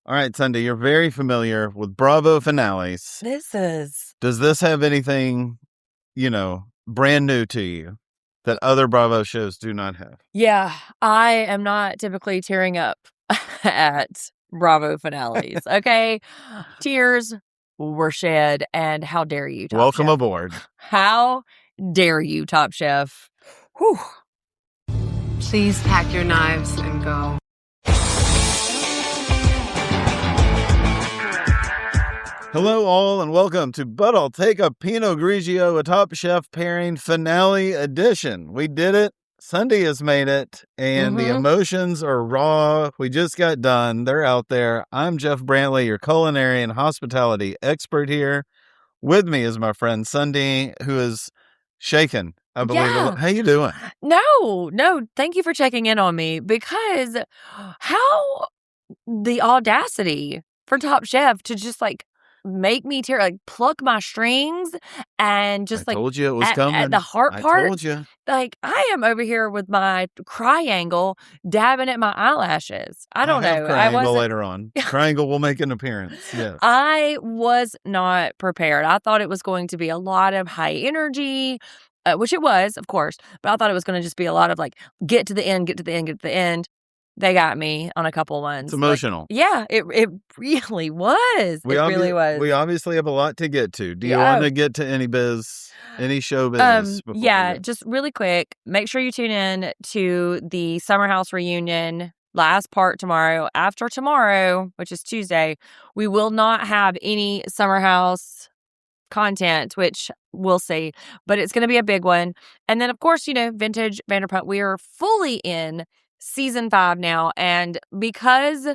All right, Sunday, you're very familiar with Bravo finales. Does this have anything, brand new to you that other Bravo shows do not have? Yeah, I am not typically tearing up at Bravo finales, okay? Tears were shed, and how dare you, Top Welcome Chef? aboard. How dare you, Top Chef? Whew. Please pack your knives and go. Hello, all, and welcome to But I'll Take a Pinot Grigio, a Top Chef pairing finale edition. We did it. Sunday has made it, and the emotions are raw. We just got done. They're out there. I'm Jeff Brantley, your culinary and hospitality expert here. With me is my friend Sunday, who is shaken, I believe. Yeah. How you doing? No. Thank you for checking in on me, because how the audacity for Top Chef to just make me tear, pluck my strings and just I told you it was coming. At the heart part. I told you. I am over here with my triangle dabbing at my eyelashes. I don't know. Triangle later on. Triangle will make an appearance. Yes. I was not prepared. I thought it was going to be a lot of high energy, which it was, of course. But I thought it was going to just be a lot of get to the end. They got me on a couple ones. It's emotional. It really was. Really was. We obviously have a lot to get to. Do you want to get to any show business? Just really quick. Make sure you tune in to the Summer House reunion last part tomorrow. After tomorrow, which is Tuesday, we will not have any Summer House content, which we'll see, but it's going to be a big one. And then, of course, Vintage Vanderpump. We are fully in Season 5 now, and because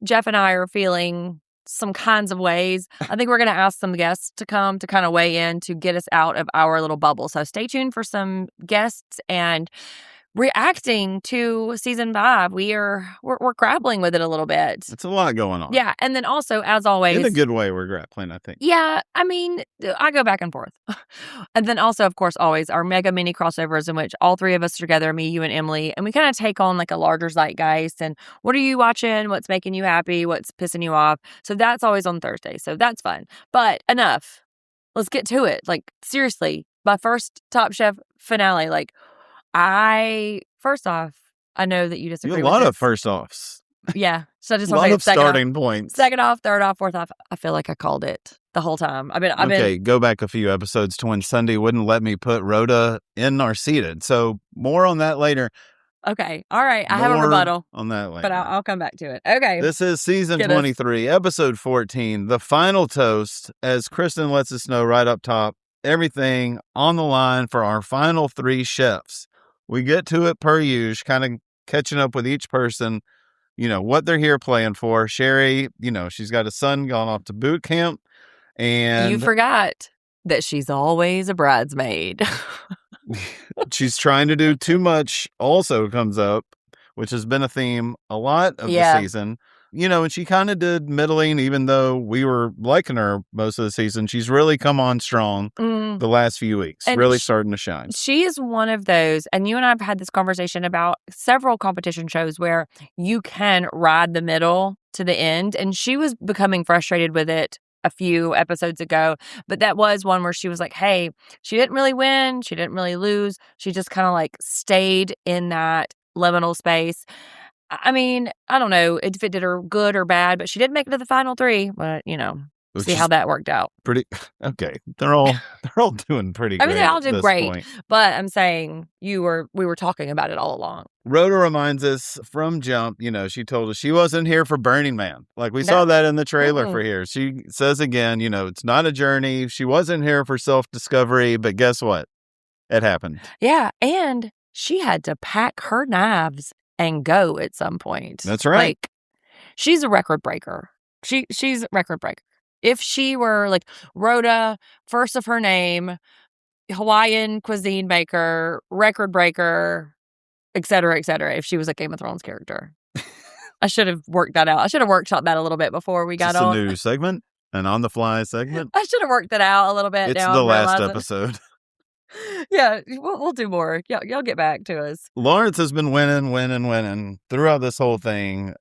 Jeff and I are feeling some kinds of ways, I think we're going to ask some guests to come to kind of weigh in to get us out of our little bubble. So stay tuned for some guests and reacting to Season 5. We're grappling with it a little bit. It's a lot going on. Yeah, and then also, as always, in a good way, we're grappling, I think. Yeah, I mean, I go back and forth. And then also, of course, always our mega mini crossovers in which all three of us together, me, you, and Emily, and we kind of take on a larger zeitgeist. And what are you watching? What's making you happy? What's pissing you off? So that's always on Thursday. So that's fun. But enough. Let's get to it. Seriously, my first Top Chef finale. First off, I know that you disagree with a lot this. of first offs. Yeah. So I just a want to lot of starting points. Second off, third off, fourth off. I feel like I called it the whole time. Go back a few episodes to when Sunday wouldn't let me put Rhoda in our seated. So more on that later. Okay. All right. I have a rebuttal on that later. But I'll come back to it. Okay. This is season 23, episode 14, the final toast, as Kristen lets us know right up top, everything on the line for our final three chefs. We get to it per usual, kind of catching up with each person, what they're here playing for. Sherry, she's got a son gone off to boot camp. And you forgot that she's always a bridesmaid. She's trying to do too much also comes up, which has been a theme a lot of the season. And she kind of did middling, even though we were liking her most of the season. She's really come on strong the last few weeks, and really starting to shine. She is one of those, and you and I have had this conversation about several competition shows where you can ride the middle to the end, and she was becoming frustrated with it a few episodes ago, but that was one where she was like, hey, she didn't really win, she didn't really lose, she just kind of stayed in that liminal space. I mean, I don't know if it did her good or bad, but she did make it to the final three. But see how that worked out. Pretty okay. They're all doing pretty good. I mean, they all did great. Point. But I'm saying we were talking about it all along. Rhoda reminds us from jump. She told us she wasn't here for Burning Man. We saw that in the trailer for here. She says again, it's not a journey. She wasn't here for self-discovery. But guess what? It happened. Yeah, and she had to pack her knives and go at some point. That's right. She's a record breaker. She's a record breaker. If she were Rhoda, first of her name, Hawaiian cuisine maker, record breaker, et cetera, if she was a Game of Thrones character. I should have worked that out. I should have workshopped that a little bit before we got on. It's a new segment, an on-the-fly segment. I should have worked that out a little bit. It's the last episode. Yeah, we'll do more. Y'all get back to us. Lawrence has been winning throughout this whole thing.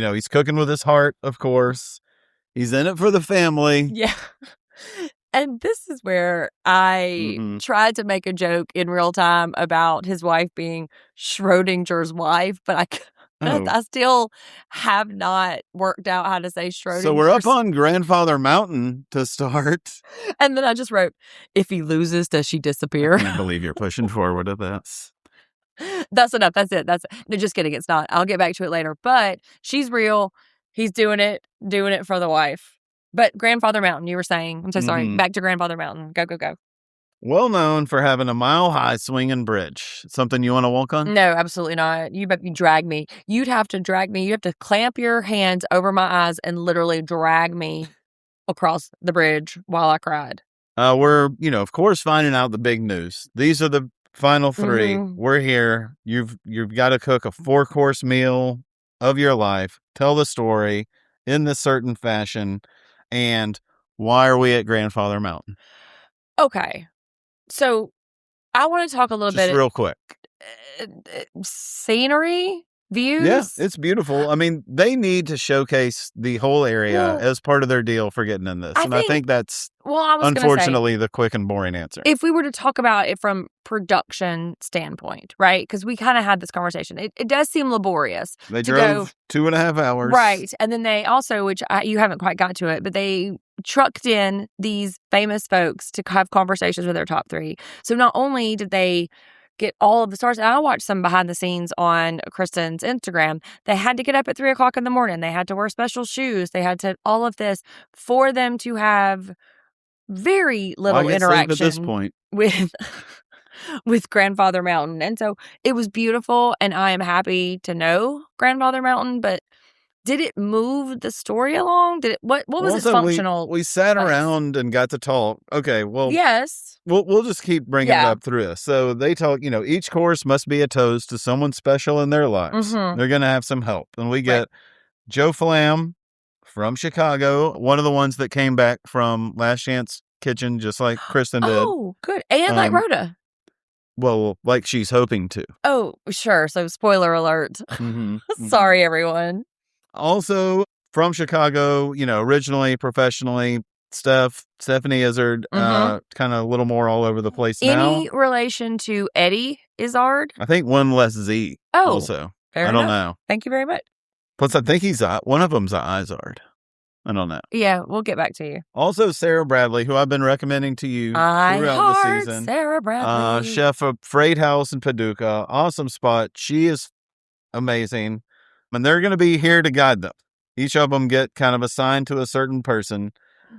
he's cooking with his heart, of course. He's in it for the family. Yeah. And this is where I tried to make a joke in real time about his wife being Schrodinger's wife, but I still have not worked out how to say Schrodinger's. So we're up on Grandfather Mountain to start. And then I just wrote, if he loses, does she disappear? I can't believe you're pushing forward with this. That's enough. That's it. No, just kidding. It's not. I'll get back to it later. But she's real. He's doing it for the wife. But Grandfather Mountain, you were saying. I'm so sorry. Back to Grandfather Mountain. Go, go, go. Well known for having a mile-high swinging bridge. Something you want to walk on? No, absolutely not. You drag me. You'd have to drag me. You have to clamp your hands over my eyes and literally drag me across the bridge while I cried. We're, of course, finding out the big news. These are the final 3. We're here. You've got to cook a 4-course meal of your life. Tell the story in this certain fashion. And why are we at Grandfather Mountain? Okay. So I want to talk a little bit. Just real quick. Scenery? Views? Yeah, it's beautiful. I mean, they need to showcase the whole area as part of their deal for getting in this. I think that's unfortunately the quick and boring answer. If we were to talk about it from production standpoint, right? Because we kind of had this conversation. It does seem laborious. They drove 2.5 hours. Right. And then they also, you haven't quite got to it, but they trucked in these famous folks to have conversations with their top 3. So not only did they get all of the stars. And I watched some behind the scenes on Kristen's Instagram. They had to get up at 3:00 in the morning. They had to wear special shoes. They had to all of this for them to have very little interaction at this point with Grandfather Mountain. And so it was beautiful, and I am happy to know Grandfather Mountain, but did it move the story along? What was its functional? We sat around and got to talk. Okay, well, yes. We'll just keep bringing it up through this. So they talk, each course must be a toast to someone special in their lives. They're going to have some help. And we get Joe Flam from Chicago, one of the ones that came back from Last Chance Kitchen, just like Kristen did. Oh, good. And like Rhoda. Well, like she's hoping to. Oh, sure. So spoiler alert. Sorry, everyone. Also from Chicago, originally, professionally, Stephanie Izzard, kind of a little more all over the place now. Any relation to Eddie Izzard? I think one less Z. Oh, also. I don't know. Thank you very much. Plus, I think one of them's an Izzard. I don't know. Yeah, we'll get back to you. Also, Sarah Bradley, who I've been recommending to you throughout the season. Sarah Bradley. Chef of Freight House in Paducah. Awesome spot. She is amazing. And they're going to be here to guide them. Each of them get kind of assigned to a certain person.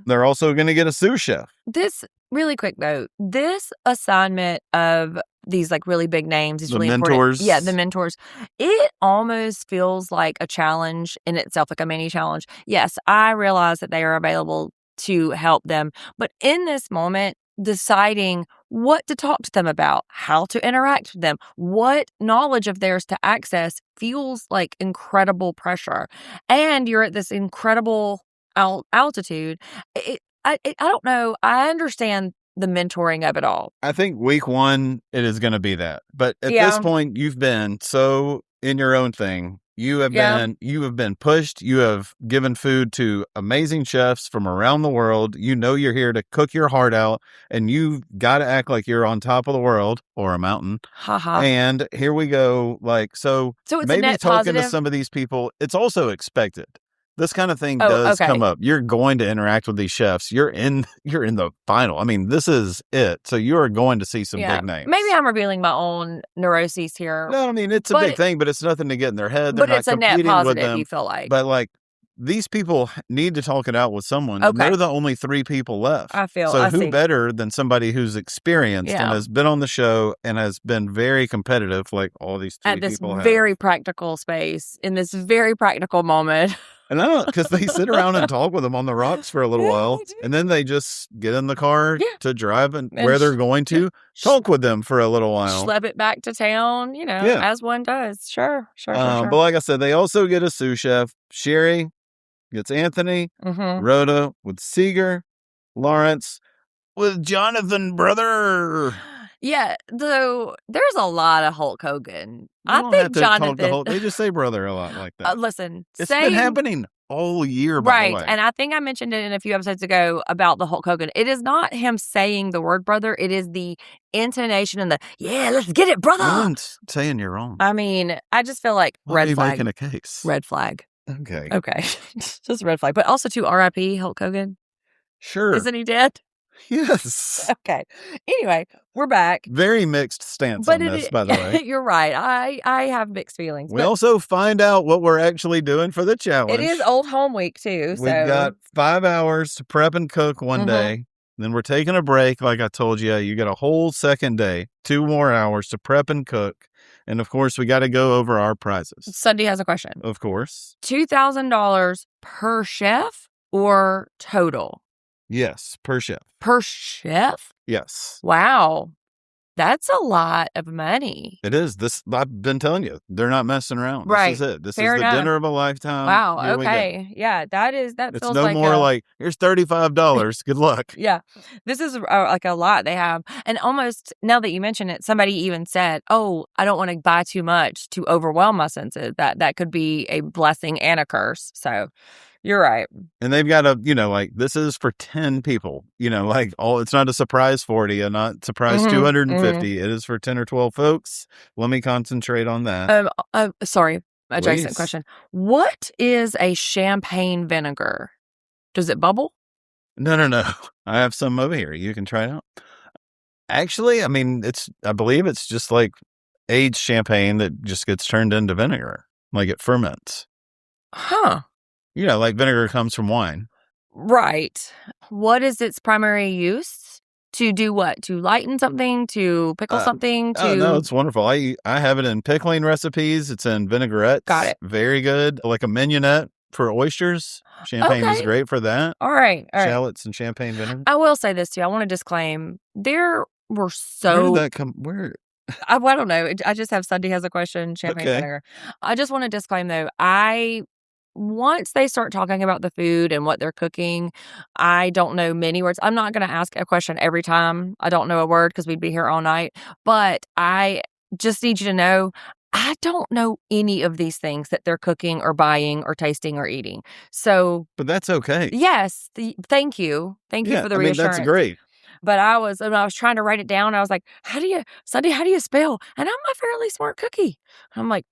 They're also going to get a sous chef. This, really quick though, this assignment of these like really big names is really mentors. Important. Yeah, the mentors. It almost feels like a challenge in itself, like a mini challenge. Yes, I realize that they are available to help them. But in this moment, deciding what to talk to them about, how to interact with them, what knowledge of theirs to access feels like incredible pressure. And you're at this incredible altitude. I don't know. I understand the mentoring of it all. I think week 1, it is going to be that. But at this point, you've been so in your own thing. You have been pushed. You have given food to amazing chefs from around the world. You're here to cook your heart out, and you've got to act like you're on top of the world or a mountain. And here we go. So it's maybe a net talking positive. To some of these people, it's also expected. This kind of thing does come up. You're going to interact with these chefs. You're in the final. I mean, this is it. So you are going to see some big names. Maybe I'm revealing my own neuroses here. No, I mean, it's a big thing, but it's nothing to get in their head. But it's a net positive, you feel like. But these people need to talk it out with someone. Okay. They're the only 3 people left. I feel. So who better than somebody who's experienced and has been on the show and has been very competitive, like all these 3 people have. At this very practical space, in this very practical moment. And I don't, because they sit around and talk with them on the rocks for a little while, and then they just get in the car to drive and where they're going to, talk with them for a little while. Schlep it back to town, as one does. Sure. But like I said, they also get a sous chef. Sherry gets Anthony, Rhoda with Seeger, Lawrence with Jonathan, brother. Yeah, though there's a lot of Hulk Hogan. You I don't think have to talk the Jonathan. whole. They just say brother a lot like that. Listen, It's been happening all year, by the right, way. and I think I mentioned it in a few episodes ago about the Hulk Hogan. It is not him saying the word brother. It is the intonation and the yeah, let's get it, brother. No one's saying you're wrong. I mean, I just feel like Why red are you flag. making a case? Red flag. Okay. Okay, just red flag. But also to R.I.P. Hulk Hogan. Sure. Isn't he dead? Yes. Okay. Anyway, we're back. Very mixed stance on this, by the way. You're right. I have mixed feelings. We also find out what we're actually doing for the challenge. It is Old Home Week, too. We've got 5 hours to prep and cook one day. Then we're taking a break. Like I told you, you get a whole second day, 2 more hours to prep and cook. And of course, we got to go over our prizes. Sunday has a question. Of course. $2,000 per chef or total? Yes, per chef. Per chef? Yes. Wow. That's a lot of money. It is. This I've been telling you, they're not messing around. Right. This is it. This Fair is the enough. dinner of a lifetime. Wow. Here we go. Okay. Yeah, that It's feels no like more like, here's $35. Good luck. Yeah. This is like a lot they have. And almost, now that you mention it, somebody even said, oh, I don't want to buy too much to overwhelm my senses. That could be a blessing and a curse. So you're right. And they've got a, like, this is for 10 people, like it's not a surprise 40 and not surprise 250. It is for 10 or 12 folks. Let me concentrate on that. Sorry, adjacent Please. question. What is a champagne vinegar? Does it bubble? No. I have some over here. You can try it out. Actually, I mean, I believe it's just like aged champagne that just gets turned into vinegar. Like it ferments. Huh. Like vinegar comes from wine. Right. What is its primary use? To do what? To lighten something? To pickle something? Oh, no, it's wonderful. I have it in pickling recipes. It's in vinaigrettes. Got it. Very good. Like a mignonette for oysters. Champagne is great for that. All right. Shallots and champagne vinegar. I will say this too. I want to disclaim. There were so... Where did that come? Where? I don't know. I just have Sunday has a question. Champagne vinegar. I just want to disclaim though. Once they start talking about the food and what they're cooking, I don't know many words. I'm not going to ask a question every time I don't know a word because we'd be here all night. But I just need you to know I don't know any of these things that they're cooking or buying or tasting or eating. So, but that's okay. Yes. Thank you. Thank you for the reassurance. That's great. But when I was trying to write it down, I was like, Sunday, how do you spell? And I'm a fairly smart cookie. I'm like,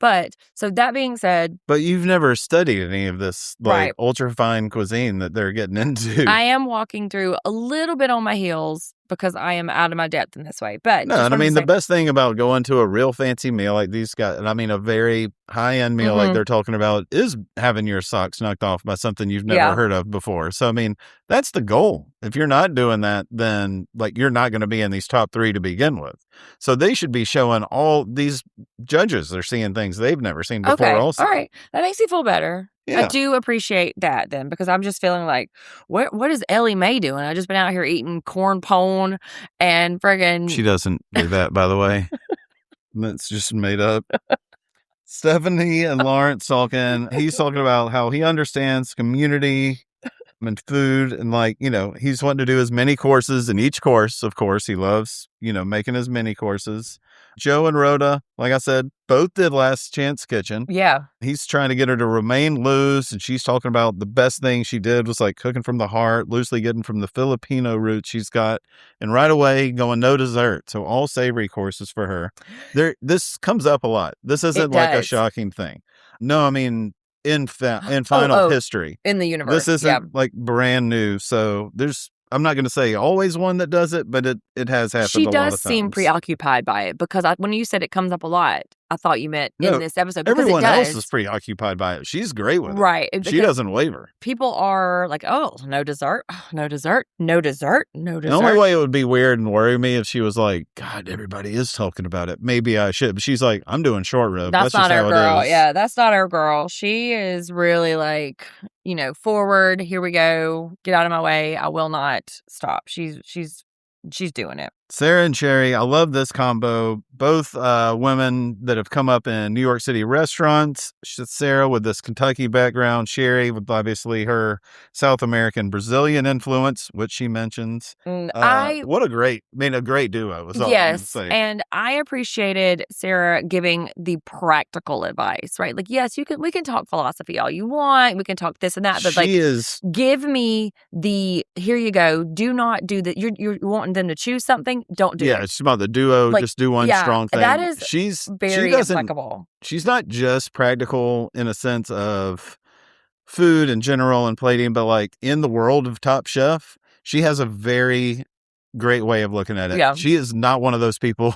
so that being said. But you've never studied any of this, right. ultra fine cuisine that they're getting into. I am walking through a little bit on my heels because I am out of my depth in this way. But no, and I mean, the best thing about going to a real fancy meal like these guys, and I mean, a very high end meal like they're talking about is having your socks knocked off by something you've never heard of before. So, I mean, that's the goal. If you're not doing that, then you're not going to be in these top 3 to begin with. So they should be showing all these judges are seeing things they've never seen before also. All right. That makes me feel better. Yeah. I do appreciate that then because I'm just feeling like, what is Ellie Mae doing? I've just been out here eating corn pone and friggin'. She doesn't do that, by the way. That's just made up. Stephanie and Lawrence talking. He's talking about how he understands community and food and he's wanting to do as many courses, and each course, of course, he loves, making as many courses. Joe and Rhoda, like I said, both did Last Chance Kitchen. Yeah. He's trying to get her to remain loose, and she's talking about the best thing she did was cooking from the heart, loosely getting from the Filipino roots she's got, and right away going no dessert. So all savory courses for her. This comes up a lot. This isn't a shocking thing. No, I mean, in final history. In the universe. This isn't brand new. So I'm not going to say always one that does it, but it has happened a lot of times. She does seem preoccupied by it because when you said it comes up a lot, I thought you meant in this episode. Everyone else is preoccupied by it. She's great with it. Right. She doesn't waver. People are like, oh, no dessert, no dessert, no dessert, no dessert. The only way it would be weird and worry me if she was like, God, everybody is talking about it. Maybe I should. But she's like, I'm doing short rib. That's not her girl. Yeah, that's not her girl. She is really forward. Here we go. Get out of my way. I will not stop. She's doing it. Sarah and Sherry, I love this combo. Both women that have come up in New York City restaurants. Sarah with this Kentucky background, Sherry with obviously her South American Brazilian influence, which she mentions. What a great duo. Is all I'm gonna Yes, say. and I appreciated Sarah giving the practical advice, right? Like, yes, we can talk philosophy all you want, we can talk this and that, but give me the here you go. Do not do that. You're wanting them to choose something. Don't do it. Yeah, it's about the duo. Just do one strong thing. That is very applicable. She's not just practical in a sense of food in general and plating, but like in the world of Top Chef, she has a very great way of looking at it. Yeah. She is not one of those people,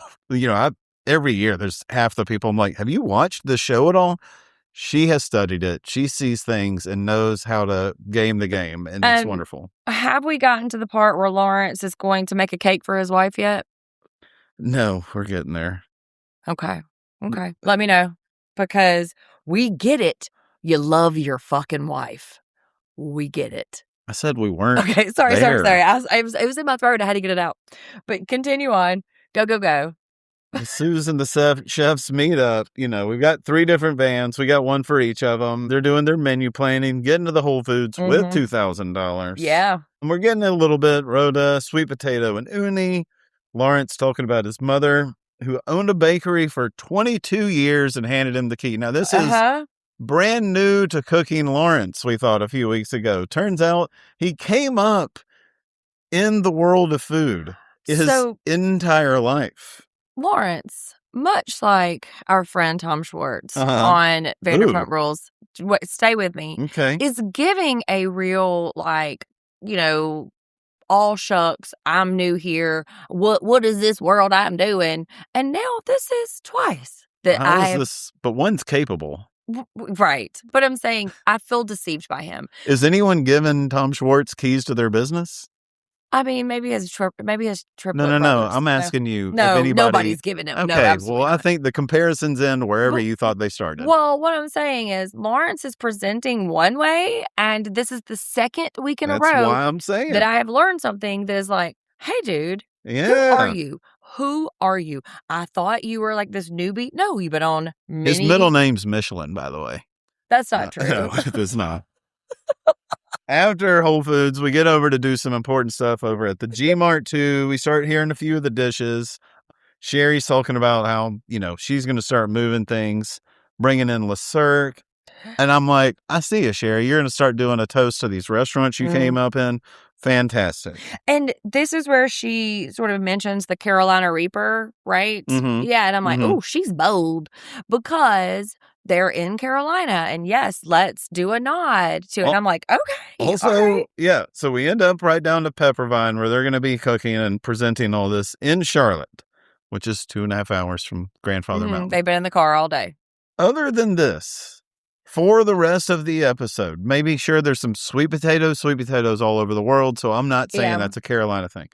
every year there's half the people I'm like, have you watched the show at all? She has studied it. She sees things and knows how to game the game, and it's wonderful. Have we gotten to the part where Lawrence is going to make a cake for his wife yet? No, we're getting there. Okay. Let me know, because we get it. You love your fucking wife. We get it. I said we weren't. Okay, sorry. It was in my throat. I had to get it out. But continue on. Go. The sous and the chefs meet up. We've got 3 different vans. We got one for each of them. They're doing their menu planning, getting to the Whole Foods with $2,000. Yeah. And we're getting a little bit. Rhoda, sweet potato, and uni. Lawrence talking about his mother, who owned a bakery for 22 years and handed him the key. Now, this is brand new to cooking Lawrence, we thought a few weeks ago. Turns out he came up in the world of food his entire life. Lawrence, much like our friend Tom Schwartz on Vanderpump Rules, stay with me, is giving a real, all shucks, I'm new here. What is this world I'm doing? And now this is twice that but one's capable. Right. But I'm saying I feel deceived by him. Is anyone giving Tom Schwartz keys to their business? I mean, maybe his triplet. No. I'm asking you. No, nobody's giving him. Okay, well, I think the comparison's end wherever you thought they started. Well, what I'm saying is Lawrence is presenting one way, and this is the second week in a row. That's why I'm saying that I have learned something that is like, hey, dude, Who are you? I thought you were like this newbie. No, you've been on many. His middle name's Michelin, by the way. That's not true. No, it's not. After Whole Foods, we get over to do some important stuff over at the G Mart too. We start hearing a few of the dishes. Sherry's talking about how, she's going to start moving things, bringing in Le Cirque. And I'm like, I see you, Sherry. You're going to start doing a toast to these restaurants you came up in. Fantastic. And this is where she sort of mentions the Carolina Reaper, right? Mm-hmm. Yeah. And I'm like, oh, she's bold, because they're in Carolina. And yes, let's do a nod to it. And I'm like, okay. Also, so we end up right down to Peppervine, where they're going to be cooking and presenting all this in Charlotte, which is 2.5 hours from Grandfather Mountain. They've been in the car all day. Other than this, for the rest of the episode, maybe sure there's some sweet potatoes all over the world. So I'm not saying that's a Carolina thing.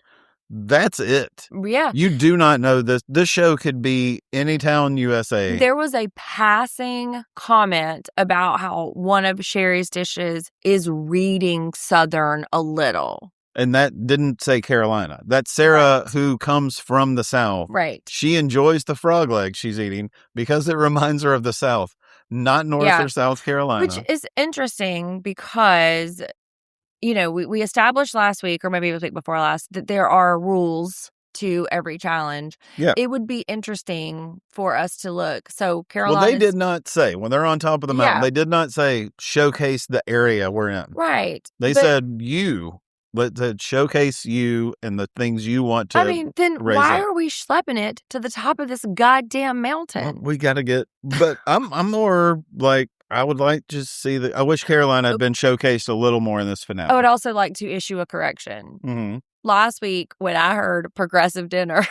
That's it. Yeah. You do not know this. This show could be any town, USA. There was a passing comment about how one of Sherry's dishes is reading Southern a little. And that didn't say Carolina. That's Sarah, who comes from the South. Right. She enjoys the frog leg she's eating because it reminds her of the South, not North or South Carolina. Which is interesting because, we established last week, or maybe it was the week before last, that there are rules to every challenge. Yeah. It would be interesting for us to look. So Carolina. Well, they did not say, when they're on top of the mountain, they did not say showcase the area we're in. Right. They said you. But to showcase you and the things you want to then raise why up. are we schlepping it to the top of this goddamn mountain? Well, we got to but I'm more like, I would like to see I wish Carolina had been showcased a little more in this finale. I would also like to issue a correction. Mm-hmm. Last week, when I heard progressive dinner.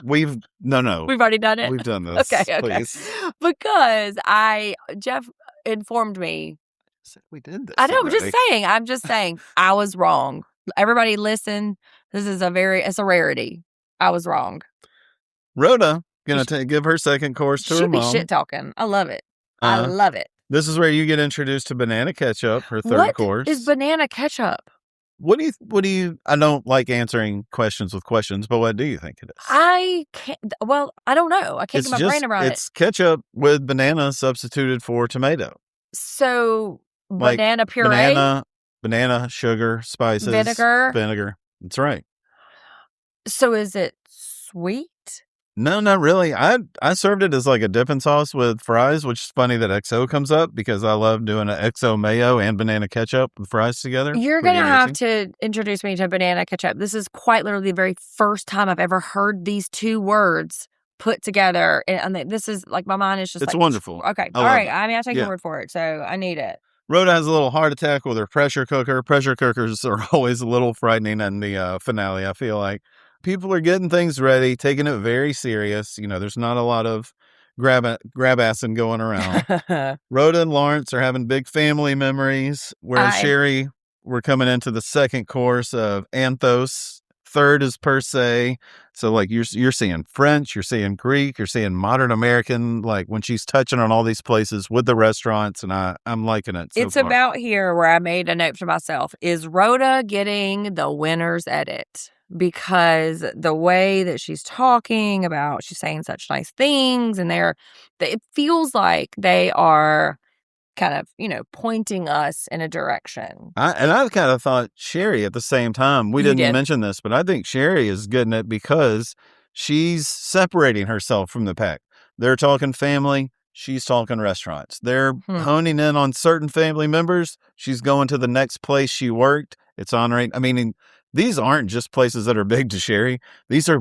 We've already done it. We've done this. Okay. Please. Because Jeff informed me. We did this. I know. I'm just saying I was wrong. Everybody listen. This is it's a rarity. I was wrong. Rhoda gonna give her second course to her mom. She be shit talking. I love it. I love it. This is where you get introduced to banana ketchup, her third course. What is banana ketchup? What do you, I don't like answering questions with questions, but what do you think it is? I can't, well, I don't know. I can't get my brain around it. It's ketchup with banana substituted for tomato. So, Like banana puree? banana, sugar, spices, Vinegar? vinegar. That's right. So is it sweet? No, not really. I served it as like a dipping sauce with fries, which is funny that XO comes up because I love doing an XO mayo and banana ketchup with fries together. You're Pretty going to have amazing. to introduce me to banana ketchup. This is quite literally the very first time I've ever heard these two words put together. And this is like, my mind is just It's like, wonderful. okay. I All love right. it. I mean, I take your Yeah. word for it. So I need it. Rhoda has a little heart attack with her pressure cooker. Pressure cookers are always a little frightening in the finale, I feel like. People are getting things ready, taking it very serious. You know, there's not a lot of grab-assing going around. Rhoda and Lawrence are having big family memories, whereas Sherry, we're coming into the second course of Anthos. Third is per se. So like you're seeing French, you're seeing Greek, you're seeing modern American, like when she's touching on all these places with the restaurants, and I'm liking it so It's far. about here where I made a note to myself. Is Rhoda getting the winner's edit? Because the way that she's talking about, she's saying such nice things, and it feels like they are kind of, pointing us in a direction. I kind of thought Sherry at the same time. We didn't mention this, but I think Sherry is getting it because she's separating herself from the pack. They're talking family. She's talking restaurants. They're honing in on certain family members. She's going to the next place she worked. It's honoring. I mean, these aren't just places that are big to Sherry. These are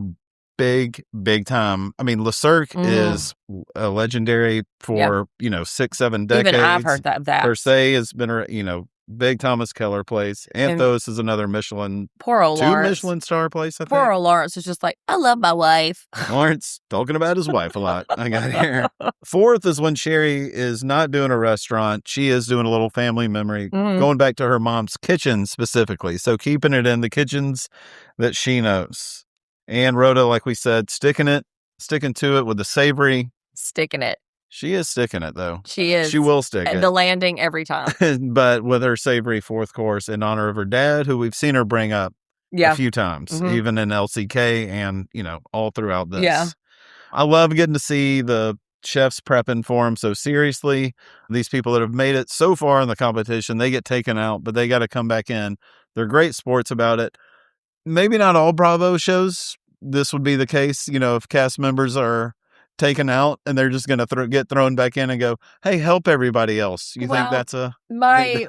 big time. I mean, Le Cirque is a legendary for, 6-7 decades. Even I've heard that. Per se has been, big Thomas Keller place. Anthos is another Michelin. Poor old Lawrence. Michelin star place, I think. Poor old Lawrence is just like, I love my wife. Lawrence talking about his wife a lot. I got here. Fourth is when Sherry is not doing a restaurant. She is doing a little family memory, going back to her mom's kitchen specifically. So keeping it in the kitchens that she knows. And Rhoda, like we said, sticking to it with the savory. Sticking it. She is sticking it, though. She is. She will stick it. The landing every time. But with her savory fourth course in honor of her dad, who we've seen her bring up a few times, even in LCK and, all throughout this. Yeah. I love getting to see the chefs prepping for him so seriously. These people that have made it so far in the competition, they get taken out, but they got to come back in. They're great sports about it. Maybe not all Bravo shows. This would be the case, if cast members are taken out and they're just going to get thrown back in and go, hey, help everybody else. You think that's my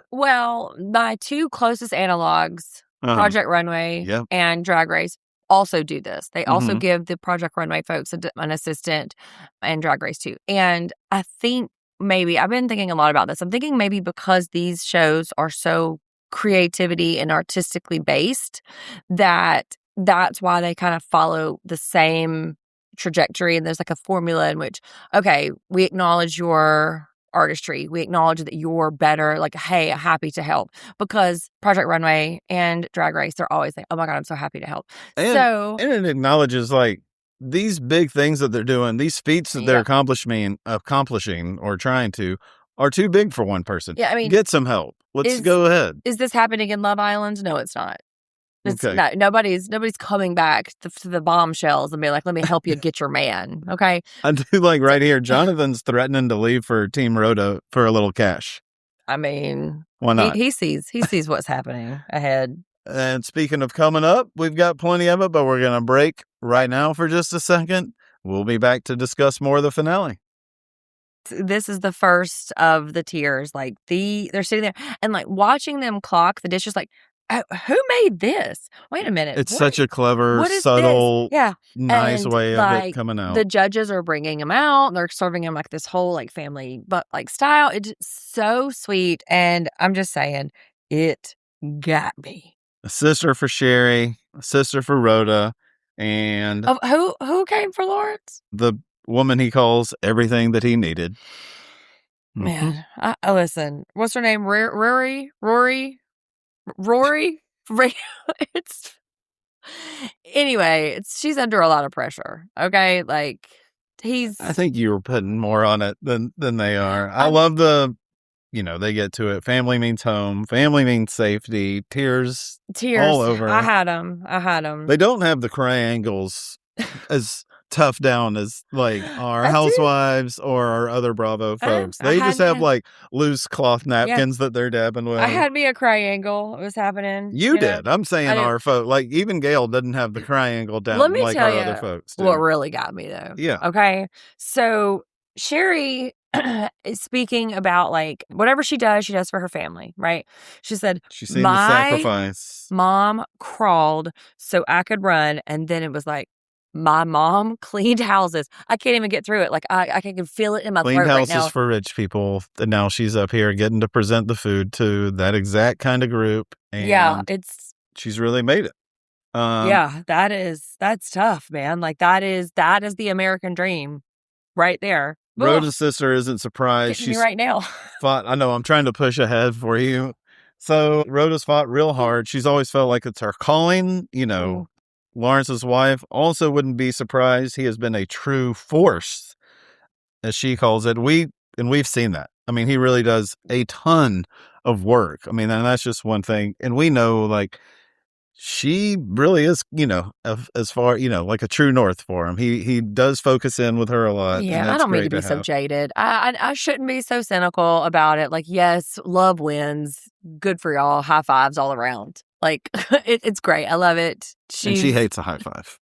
two closest analogs, Project Runway and Drag Race, also do this. They also give the Project Runway folks an assistant, and Drag Race too. And I think maybe, I've been thinking a lot about this. I'm thinking maybe because these shows are so creativity and artistically based, that's why they kind of follow the same trajectory, and there's like a formula in which, okay, we acknowledge your artistry, we acknowledge that you're better, like, hey, happy to help. Because Project Runway and Drag Race, they're always like, oh my god, I'm so happy to help. And it acknowledges like these big things that they're doing, these feats that they're accomplishing or trying to, are too big for one person. Yeah, I mean, get some help. Let's go ahead. Is this happening in Love Island? No, it's not. It's okay. not. Nobody's coming back to the bombshells and be like, let me help you get your man. Okay. I do like right here, Jonathan's threatening to leave for Team Rhoda for a little cash. I mean, why not? He sees what's happening ahead. And speaking of coming up, we've got plenty of it, but we're going to break right now for just a second. We'll be back to discuss more of the finale. This is the first of the tiers. Like they're sitting there and like watching them clock the dishes, like, who made this? Wait a minute. It's such a clever, subtle, nice way of it coming out. The judges are bringing them out. They're serving them like this whole like family, but like style. It's so sweet. And I'm just saying, it got me. A sister for Sherry, a sister for Rhoda, and who came for Lawrence? The woman he calls everything that he needed. Man, listen. What's her name? Rory. She's under a lot of pressure. Okay, like I think you were putting more on it than they are. I love the they get to it. Family means home. Family means safety. Tears Tears. all over. I had them. They don't have the triangles as tough down as like our I do. housewives or our other Bravo folks. They just have like loose cloth napkins that they're dabbing with. I had me a triangle. It was happening. You did. I'm saying our folks. Like even Gail doesn't have the triangle down Let me like tell our you other folks do. what really got me though. Yeah. Okay. So Sherry is speaking about like whatever she does for her family, right? She said, she's seen the sacrifice. Mom crawled so I could run. And then it was like, my mom cleaned houses. I can't even get through it. Like I can feel it in my throat right now. Cleaned houses for rich people. And now she's up here getting to present the food to that exact kind of group. And she's really made it. That's tough, man. Like that is the American dream right there. Rhoda's sister isn't surprised. She's right now. I know, I'm trying to push ahead for you. So Rhoda's fought real hard. She's always felt like it's her calling, Lawrence's wife also wouldn't be surprised. He has been a true force, as she calls it. We've seen that. I mean, he really does a ton of work. I mean, and that's just one thing. And we know, like, she really is, as far, like a true north for him. He does focus in with her a lot. Yeah, I don't mean to be so jaded. I shouldn't be so cynical about it. Like, yes, love wins. Good for y'all. High fives all around. Like, it's great. I love it. And she hates a high five.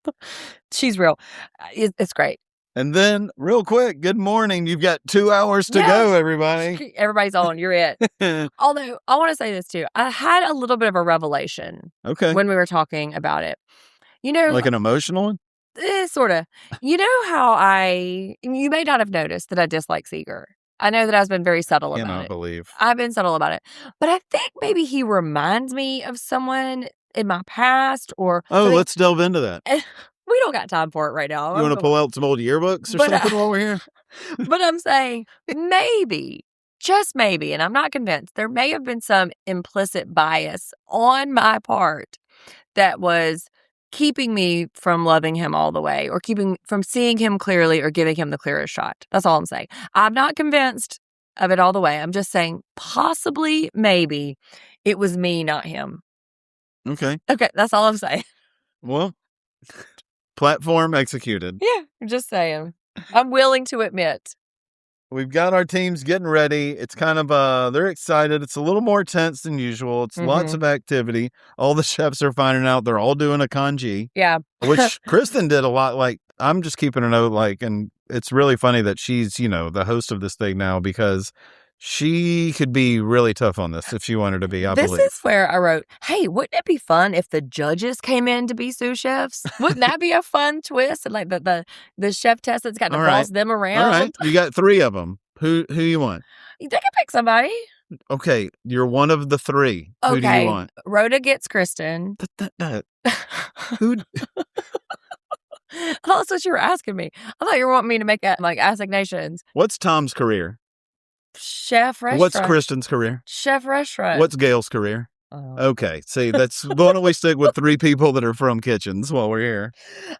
She's real. It's great. And then, real quick, good morning. You've got 2 hours to go, everybody. Everybody's on. You're it. Although, I want to say this, too. I had a little bit of a revelation when we were talking about it. Like an emotional one? Sort of. You know how you may not have noticed that I dislike Seeger. I know that I've been very subtle about it. Believe. I've been subtle about it. But I think maybe he reminds me of someone in my past or... let's delve into that. We don't got time for it right now. You want to pull out some old yearbooks or something while we're here? But I'm saying maybe, just maybe, and I'm not convinced, there may have been some implicit bias on my part that was keeping me from loving him all the way or keeping from seeing him clearly or giving him the clearest shot. That's all I'm saying. I'm not convinced of it all the way. I'm just saying possibly, maybe it was me, not him. Okay. That's all I'm saying. Well, platform executed. Yeah, I'm just saying. I'm willing to admit. We've got our teams getting ready. It's kind of, they're excited. It's a little more tense than usual. It's lots of activity. All the chefs are finding out they're all doing a congee. Yeah. Which Kristen did a lot. Like, I'm just keeping a note, like, and it's really funny that she's, the host of this thing now because she could be really tough on this if she wanted to be, I believe. This is where I wrote, hey, wouldn't it be fun if the judges came in to be sous chefs? Wouldn't that be a fun twist? And like the chef test that's got to boss them around. All right. You got 3 of them. Who you want? They can pick somebody. Okay. You're one of the 3. Okay. Who do you want? Rhoda gets Kristen. Who? I thought that's what you were asking me. I thought you were wanting me to make assignations. What's Tom's career? Chef restaurant. What's Kristen's career? Chef restaurant. What's Gail's career? Okay. See, why don't we stick with 3 people that are from kitchens while we're here?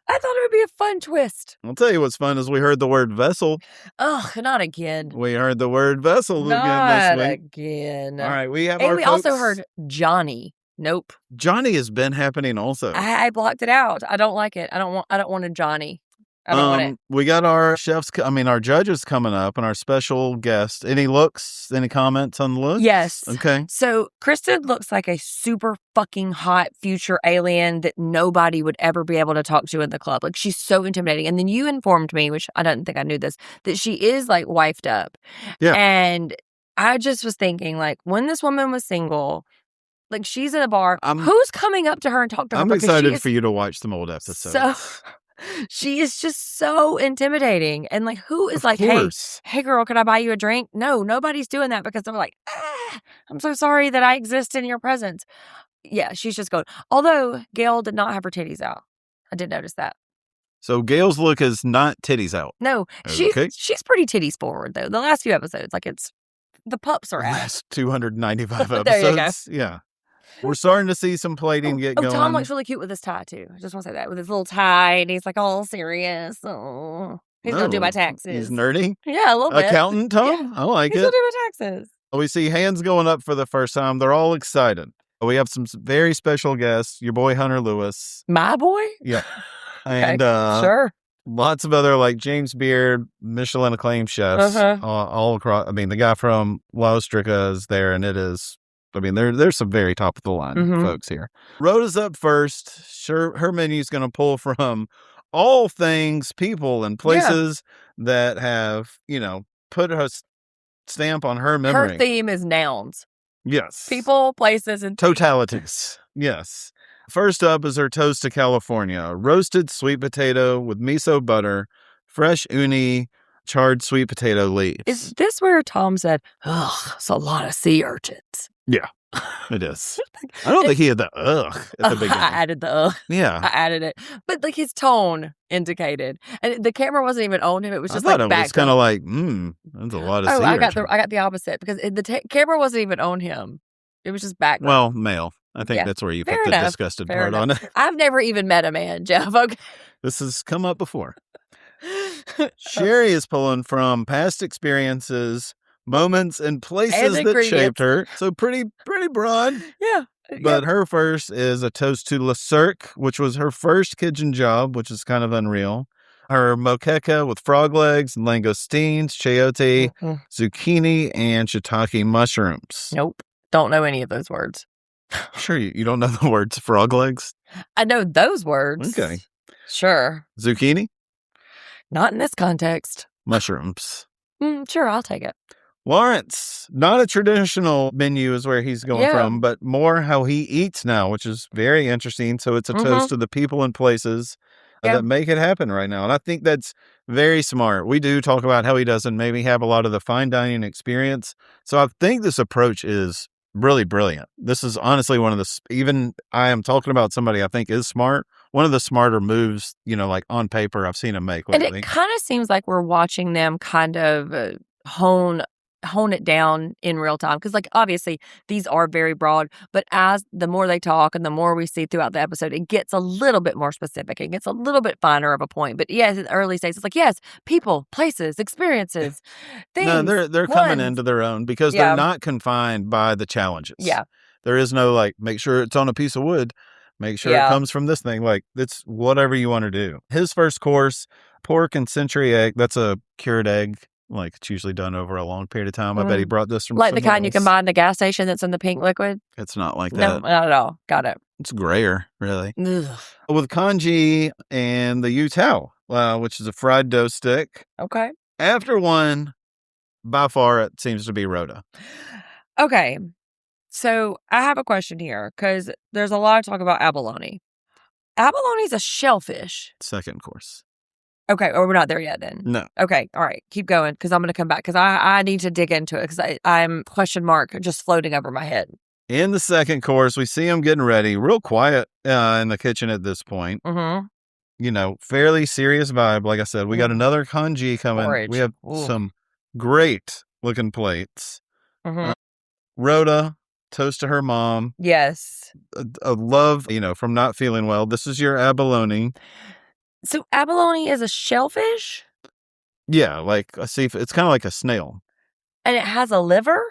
I thought it would be a fun twist. I'll tell you what's fun is we heard the word vessel. Oh, not again. We heard the word vessel again this week. Again. All right. We have and our we folks. Also heard Johnny. Nope. Johnny has been happening also. I blocked it out. I don't like it. I don't want a Johnny. I don't want it. We got our our judges coming up and our special guest. Any comments on the looks? Yes. Okay. So Kristen looks like a super fucking hot future alien that nobody would ever be able to talk to in the club. Like she's so intimidating. And then you informed me, which I don't think I knew this, that she is like wifed up. Yeah. And I just was thinking like when this woman was single, like she's in a bar, who's coming up to her and talk to her? I'm excited for you to watch some old episodes. So she is just so intimidating. And like, who is like, hey girl, can I buy you a drink? No, nobody's doing that because they're like, I'm so sorry that I exist in your presence. Yeah, she's just going. Although Gail did not have her titties out. I did notice that. So Gail's look is not titties out. No, she's pretty titties forward though. The last few episodes, like the pups are out. Last 295 episodes. There you go. Yeah. We're starting to see some plating get going. Tom looks really cute with his tie, too. I just want to say that. With his little tie, and he's like all serious. Oh, he's going to do my taxes. He's nerdy? Yeah, a little bit. Accountant, Tom? Yeah. I like he's it. He's going to do my taxes. We see hands going up for the first time. They're all excited. We have some very special guests. Your boy, Hunter Lewis. My boy? Yeah. Okay, And sure. lots of other like James Beard, Michelin acclaimed chefs all across. I mean, the guy from La Ostrica is there, and it is. I mean, there's some very top of the line folks here. Rhoda's up first. Sure, her menu's going to pull from all things, people, and places that have put a stamp on her memory. Her theme is nouns. Yes. People, places, and totalities. Yes. First up is her toast to California. Roasted sweet potato with miso butter, fresh uni, charred sweet potato leaves. Is this where Tom said, ugh, it's a lot of sea urchins? Yeah, it is. I don't think he had the ugh at the beginning. I added the ugh. Yeah. I added it. But like his tone indicated. And the camera wasn't even on him. It was just I thought like it was kind of like, that's a lot of sea I urchin. got the opposite because the camera wasn't even on him. It was just background. Well, male. I think that's where you put the disgusted part on it. I've never even met a man, Jeff. Okay. This has come up before. Sherry is pulling from past experiences, moments, and places that shaped her. So pretty broad. Yeah. But her first is a toast to Le Cirque, which was her first kitchen job, which is kind of unreal. Her moqueca with frog legs, langoustines, chayote, zucchini, and shiitake mushrooms. Nope. Don't know any of those words. Sure, you don't know the words frog legs? I know those words. Okay. Sure. Zucchini? Not in this context. Mushrooms. Sure, I'll take it. Lawrence, not a traditional menu is where he's going from, but more how he eats now, which is very interesting. So it's a toast to the people and places that make it happen right now. And I think that's very smart. We do talk about how he doesn't maybe have a lot of the fine dining experience. So I think this approach is really brilliant. This is honestly one of the, even I am talking about somebody I think is smart, one of the smarter moves, like on paper I've seen him make lately. And it kind of seems like we're watching them kind of hone it down in real time. Because like, obviously these are very broad, but as the more they talk and the more we see throughout the episode, it gets a little bit more specific. It gets a little bit finer of a point. But yes, in the early stages, it's like, yes, people, places, experiences, things. No, they're coming into their own because they're not confined by the challenges. Yeah. There is no like, make sure it's on a piece of wood. Make sure it comes from this thing. Like, it's whatever you want to do. His first course, pork and century egg. That's a cured egg. Like, it's usually done over a long period of time. I bet he brought this from like the kind else. you can buy in the gas station that's in the pink liquid? It's not like No, that. not at all. Got it. It's grayer, really. Ugh. With congee and the yu tao, which is a fried dough stick. Okay. After one, by far, it seems to be Rhoda. Okay. So I have a question here because there's a lot of talk about abalone. Abalone is a shellfish. Second course. Okay. Or we're not there yet then? No. Okay. All right. Keep going because I'm going to come back because I need to dig into it because I'm question mark just floating over my head. In the second course, we see him getting ready, real quiet in the kitchen at this point. Mm-hmm. Fairly serious vibe. Like I said, we got another congee coming. Porridge. We have some great looking plates. Mm-hmm. Rhoda, toast to her mom. Yes. A love, from not feeling well. This is your abalone. So abalone is a shellfish? Yeah, like a seafood. It's kind of like a snail. And it has a liver?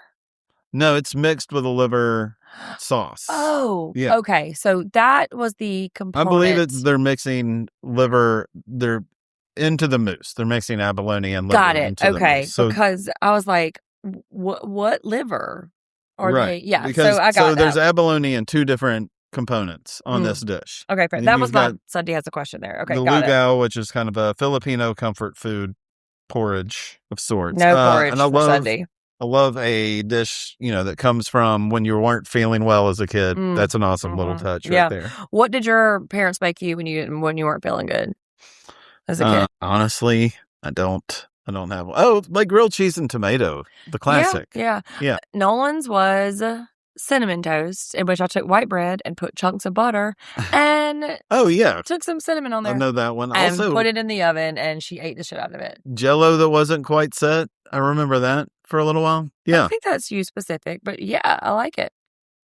No, it's mixed with a liver sauce. Oh, yeah. Okay. So that was the component. I believe they're mixing liver. They're into the mousse. They're mixing abalone and liver. Got it. Into Okay. The mousse. So, because I was like, what liver? Are right. they? Yeah. Because, so I got there's abalone in two different components on this dish. Okay. Fair. That was my Sunday has a question there. Okay. The got lugao, which is kind of a Filipino comfort food porridge of sorts. No porridge and I for Sunday. I love a dish, that comes from when you weren't feeling well as a kid. That's an awesome little touch right there. What did your parents make you when you weren't feeling good as a kid? Honestly, I don't have one. Oh, like grilled cheese and tomato, the classic. Yeah. Nolan's was cinnamon toast, in which I took white bread and put chunks of butter and took some cinnamon on there. I know that one. And Also, put it in the oven, and she ate the shit out of it. Jell-O that wasn't quite set. I remember that for a little while. Yeah. I think that's you specific, but yeah, I like it.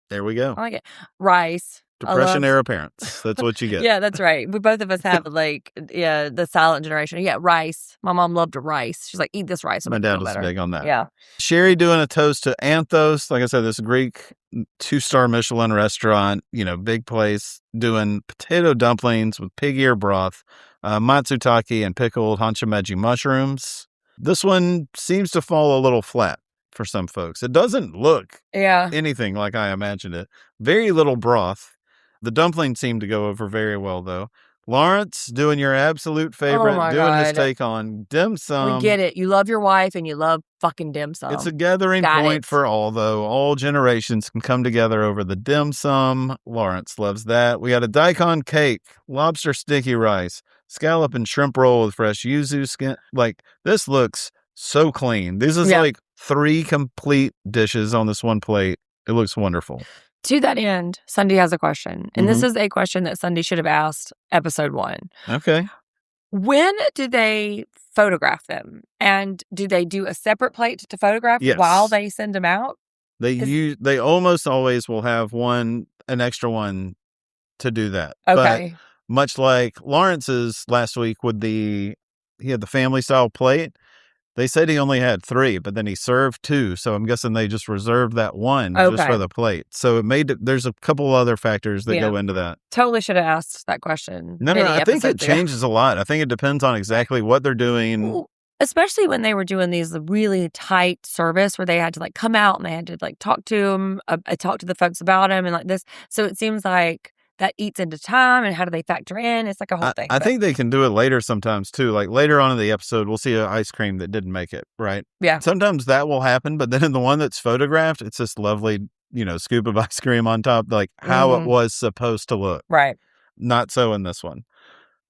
There we go. I like it. Rice. Depression era parents. That's what you get. Yeah, that's right. We both of us have the silent generation. Yeah, rice. My mom loved rice. She's like, eat this rice. My dad was big on that. Yeah. Sherry doing a toast to Anthos. Like I said, this Greek 2-star Michelin restaurant, big place, doing potato dumplings with pig ear broth, matsutake, and pickled hanchameji mushrooms. This one seems to fall a little flat for some folks. It doesn't look anything like I imagined it. Very little broth. The dumplings seem to go over very well, though. Lawrence doing your absolute favorite, his take on dim sum. We get it. You love your wife and you love fucking dim sum. It's a gathering point for all, though. All generations can come together over the dim sum. Lawrence loves that. We got a daikon cake, lobster sticky rice, scallop and shrimp roll with fresh yuzu skin. Like, this looks so clean. This is like 3 complete dishes on this one plate. It looks wonderful. To that end, Sunday has a question. And this is a question that Sunday should have asked episode 1. Okay. When do they photograph them? And do they do a separate plate to photograph while they send them out? They almost always will have an extra one to do that. Okay. But much like Lawrence's last week he had the family style plate. They said he only had 3, but then he served 2. So I'm guessing they just reserved that one just for the plate. So there's a couple other factors that go into that. Totally should have asked that question. No, I think it changes a lot. I think it depends on exactly what they're doing. Ooh, especially when they were doing these really tight service where they had to come out and they had to talk to them, talk to the folks about them and this. So it seems like that eats into time, and how do they factor in? It's like a whole thing. I think they can do it later sometimes too. Like later on in the episode, we'll see an ice cream that didn't make it, right? Yeah. Sometimes that will happen, but then in the one that's photographed, it's this lovely, scoop of ice cream on top, like how it was supposed to look. Right. Not so in this one.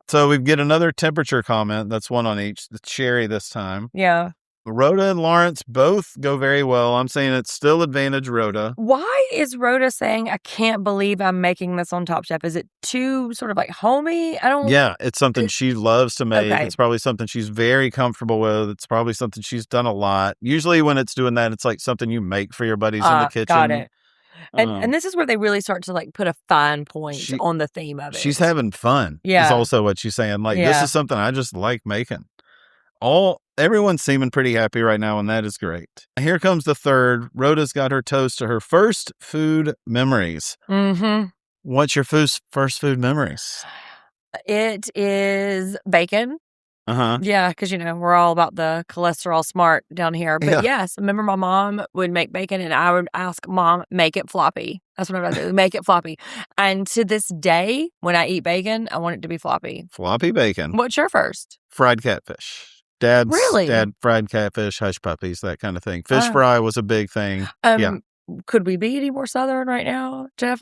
So we get another temperature comment. That's one on each. The Sherry this time. Yeah. Rhoda and Lawrence both go very well. I'm saying it's still advantage Rhoda. Why is Rhoda saying, I can't believe I'm making this on Top Chef? Is it too sort of homey? Yeah, it's something she loves to make. Okay. It's probably something she's very comfortable with. It's probably something she's done a lot. Usually when it's doing that, it's like something you make for your buddies in the kitchen. Got it. And this is where they really start to put a fine point on the theme of it. She's having fun. Yeah. Is also what she's saying. This is something I just like making. Everyone's seeming pretty happy right now, and that is great. Here comes the third. Rhoda's got her toast to her first food memories. Mm-hmm. What's your first food memories? It is bacon. Uh-huh. Yeah, because, we're all about the cholesterol smart down here. But yes, I remember my mom would make bacon, and I would ask, Mom, make it floppy. That's what I would do, make it floppy. And to this day, when I eat bacon, I want it to be floppy. Floppy bacon. What's your first? Fried catfish. Dad fried catfish, hush puppies, that kind of thing. Fish fry was a big thing. Could we be any more Southern right now, Jeff?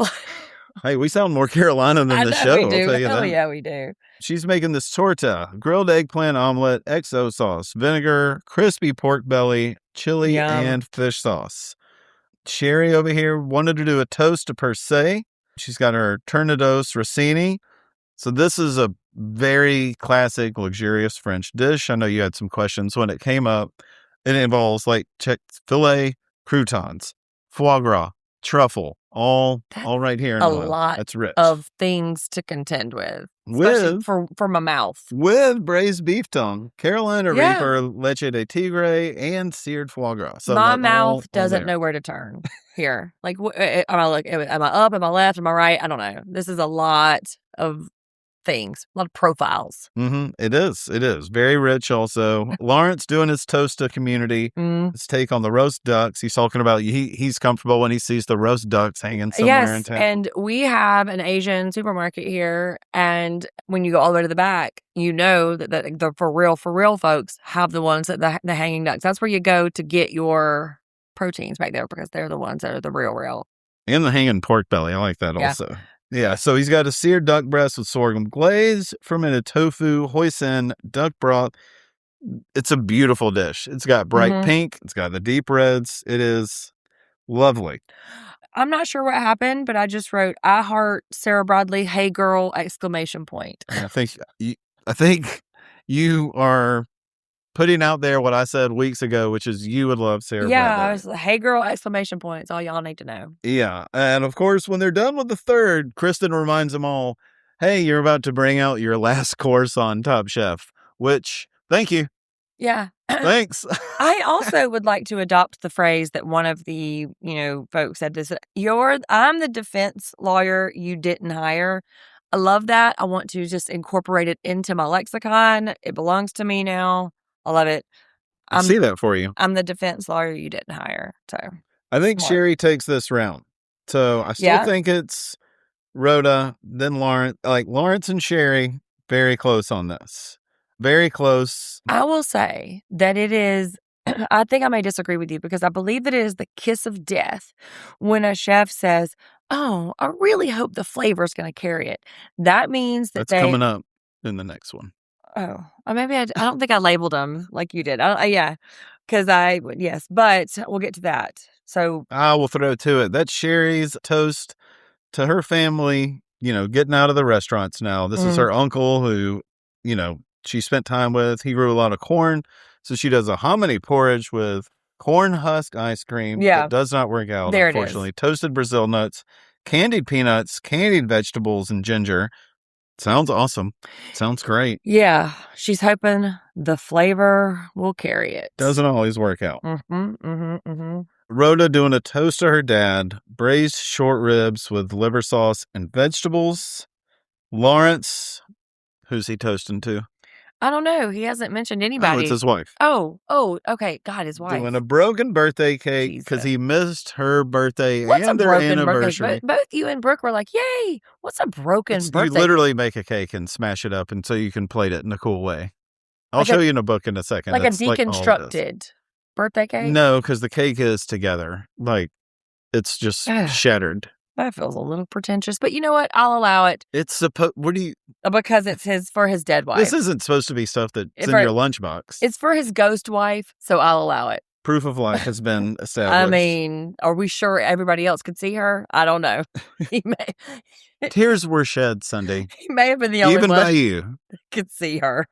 Hey, we sound more Carolina than the show. We do. I'll tell you that. Yeah, we do. She's making this torta, grilled eggplant omelet, XO sauce, vinegar, crispy pork belly, chili, and fish sauce. Sherry over here wanted to do a toast to per se. She's got her Tornados Rossini. So this is a very classic, luxurious French dish. I know you had some questions when it came up. It involves filet, croutons, foie gras, truffle, all right here in a one. lot That's rich. Of things to contend with for my mouth. With braised beef tongue, Carolina Reaper, leche de tigre, and seared foie gras. So my mouth doesn't know where to turn here. Am I up? Am I left? Am I right? I don't know. This is a lot of things, a lot of profiles. Mm-hmm. It is very rich. Also, Lawrence doing his toast to community, his take on the roast ducks. He's talking about he's comfortable when he sees the roast ducks hanging somewhere in town. And we have an Asian supermarket here, and when you go all the way to the back, that the for real folks have the ones that the hanging ducks. That's where you go to get your proteins back there, because they're the ones that are the real. And the hanging pork belly, I like that also. Yeah, so he's got a seared duck breast with sorghum glaze, fermented tofu, hoisin, duck broth. It's a beautiful dish. It's got bright pink. It's got the deep reds. It is lovely. I'm not sure what happened, but I just wrote, I heart Sarah Bradley, hey girl, exclamation point. I think you are putting out there what I said weeks ago, which is you would love Sarah Yeah, I Bradley. was like, hey girl, exclamation points. All y'all need to know. Yeah. And of course, when they're done with the third, Kristen reminds them all, hey, you're about to bring out your last course on Top Chef, which, thank you. Yeah. Thanks. I also would like to adopt the phrase that one of the, folks said this, I'm the defense lawyer you didn't hire. I love that. I want to just incorporate it into my lexicon. It belongs to me now. I love it. I see that for you. I'm the defense lawyer you didn't hire. So I think smart. Sherry takes this round. So I still think it's Rhoda, then Lawrence. Like Lawrence and Sherry, very close on this. Very close. I will say that it is, I think I may disagree with you because I believe that it is the kiss of death when a chef says, oh, I really hope the flavor is going to carry it. That means that that's coming up in the next one. Oh, maybe I don't think I labeled them like you did. Yeah, because yes, but we'll get to that. So I will throw to it. That's Sherry's toast to her family, getting out of the restaurants now. This is her uncle who, she spent time with. He grew a lot of corn. So she does a hominy porridge with corn husk ice cream. Yeah. That does not work out, there unfortunately. It is. Toasted Brazil nuts, candied peanuts, candied vegetables, and ginger. Sounds awesome. Sounds great. Yeah. She's hoping the flavor will carry it. Doesn't always work out. Rhoda doing a toast to her dad, braised short ribs with liver sauce and vegetables. Lawrence, who's he toasting to? I don't know. He hasn't mentioned anybody. Oh, it's his wife. Oh, okay. God, his wife. Doing a broken birthday cake because he missed her birthday and their anniversary. Both you and Brooke were like, yay, what's a broken birthday? You literally make a cake and smash it up and so you can plate it in a cool way. I'll show you in a book in a second. Like a deconstructed birthday cake? No, because the cake is together. Like, it's just shattered. That feels a little pretentious, but you know what? I'll allow it. It's supposed. What do you? Because it's for his dead wife. This isn't supposed to be stuff that's in your lunchbox. It's for his ghost wife, so I'll allow it. Proof of life has been established. I mean, are we sure everybody else could see her? I don't know. Tears were shed Sunday. He may have been the only one. Even by you. Could see her.